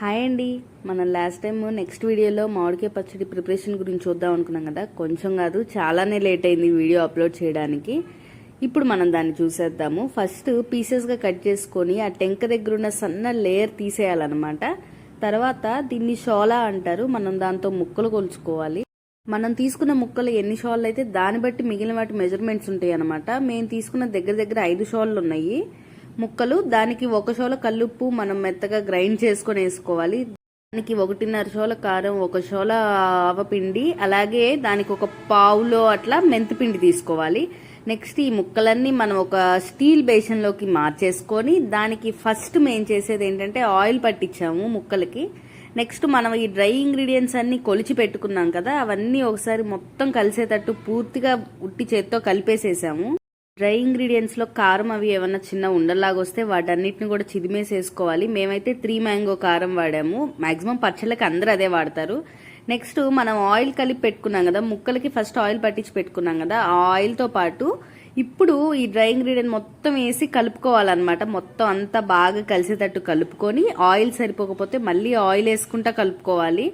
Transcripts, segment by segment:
Hi అండి. మనం last time next వీడియోలో మామిడికాయ పచ్చడి ప్రిపరేషన్ గురించి చూద్దాం అనుకున్నాం కదా. కొంచెం కాదు చాలానే లేట్ అయింది వీడియో అప్లోడ్ చేయడానికి. ఇప్పుడు మనం దాన్ని చూసేద్దాము. ఫస్ట్ పీసెస్గా కట్ చేసుకొని ఆ టెంక దగ్గర ఉన్న సన్న లేయర్ తీసేయాలన్నమాట. తర్వాత దీన్ని షోలా అంటారు. మనం దాంతో ముక్కలు కొలుచుకోవాలి. మనం తీసుకున్న ముక్కలు ఎన్ని షోళ్ళు అయితే దాన్ని బట్టి మిగిలిన వాటి మెజర్మెంట్స్ ఉంటాయి అనమాట. మేము తీసుకున్న దగ్గర 5 షోళ్ళు ఉన్నాయి ముక్కలు. దానికి 1 షోల కల్లుప్పు మనం మెత్తగా గ్రైండ్ చేసుకొని వేసుకోవాలి. దానికి 1.5 షోల కారం, 1 షోల ఆవపిండి, అలాగే దానికి 1 పావులో అట్లా మెంతిపిండి తీసుకోవాలి. నెక్స్ట్ ఈ ముక్కలన్నీ మనం ఒక స్టీల్ బేషన్లోకి మార్చేసుకొని దానికి ఫస్ట్ మేము చేసేది ఏంటంటే ఆయిల్ పట్టించాము ముక్కలకి. నెక్స్ట్ మనం ఈ డ్రై ఇంగ్రీడియంట్స్ అన్ని కొలిచి పెట్టుకున్నాం కదా, అవన్నీ ఒకసారి మొత్తం కలిసేటట్టు పూర్తిగా ఉట్టి చేత్తో కలిపేసేసాము. డ్రై ఇంగ్రీడియంట్స్లో కారం అవి ఏమన్నా చిన్న ఉండల్లాగా వస్తే వాటన్నిటిని కూడా చిదిమేసేసుకోవాలి. మేమైతే 3 మ్యాంగో కారం వాడాము. మాక్సిమం పచ్చళ్ళకి అందరూ అదే వాడతారు. నెక్స్ట్ మనం ఆయిల్ కలిపి పెట్టుకున్నాం కదా, ముక్కలకి ఫస్ట్ ఆయిల్ పట్టించి పెట్టుకున్నాం కదా, ఆ ఆయిల్తో పాటు ఇప్పుడు ఈ డ్రై ఇంగ్రీడియంట్ మొత్తం వేసి కలుపుకోవాలన్నమాట. మొత్తం అంతా బాగా కలిసేటట్టు కలుపుకొని ఆయిల్ సరిపోకపోతే మళ్ళీ ఆయిల్ వేసుకుంటా కలుపుకోవాలి.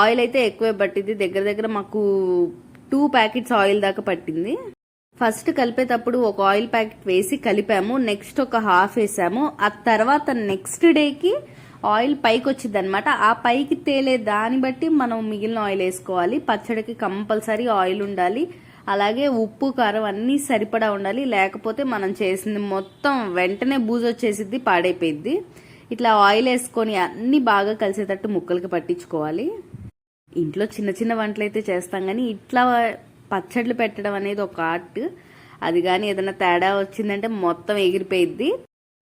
ఆయిల్ అయితే ఎక్కువే పట్టింది. దగ్గర మాకు 2 ప్యాకెట్స్ ఆయిల్ దాకా పట్టింది. ఫస్ట్ కలిపేటప్పుడు ఒక ఆయిల్ ప్యాకెట్ వేసి కలిపాము. నెక్స్ట్ ఒక హాఫ్ వేసాము. ఆ తర్వాత నెక్స్ట్ డేకి ఆయిల్ పైకి వచ్చింది అనమాట. ఆ పైకి తేలే దాన్ని బట్టి మనం మిగిలిన ఆయిల్ వేసుకోవాలి. పచ్చడికి కంపల్సరీ ఆయిల్ ఉండాలి. అలాగే ఉప్పు కారం అన్నీ సరిపడా ఉండాలి. లేకపోతే మనం చేసింది మొత్తం వెంటనే బూజు వచ్చేసిద్ది, పాడైపోయిద్ది. ఇట్లా ఆయిల్ వేసుకొని అన్నీ బాగా కలిసేటట్టు ముక్కలకి పట్టించుకోవాలి. ఇంట్లో చిన్న వంటలు అయితే చేస్తాం, కానీ ఇట్లా పచ్చళ్ళు పెట్టడం అనేది ఒక ఆర్ట్. అది కానీ ఏదైనా తేడా వచ్చిందంటే మొత్తం ఎగిరిపోయిద్ది.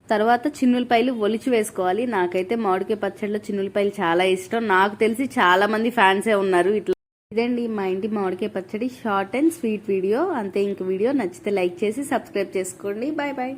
తర్వాత చిన్నులపాయలు ఒలిచి వేసుకోవాలి. నాకైతే మామిడికాయ పచ్చడిలో చిన్నులపాయలు చాలా ఇష్టం. నాకు తెలిసి చాలా మంది ఫ్యాన్సే ఉన్నారు. ఇట్లా ఇదండి మా ఇంటి మామిడికాయ పచ్చడి షార్ట్ అండ్ స్వీట్ వీడియో. అంతే. ఇంక వీడియో నచ్చితే లైక్ చేసి సబ్స్క్రైబ్ చేసుకోండి. Bye bye.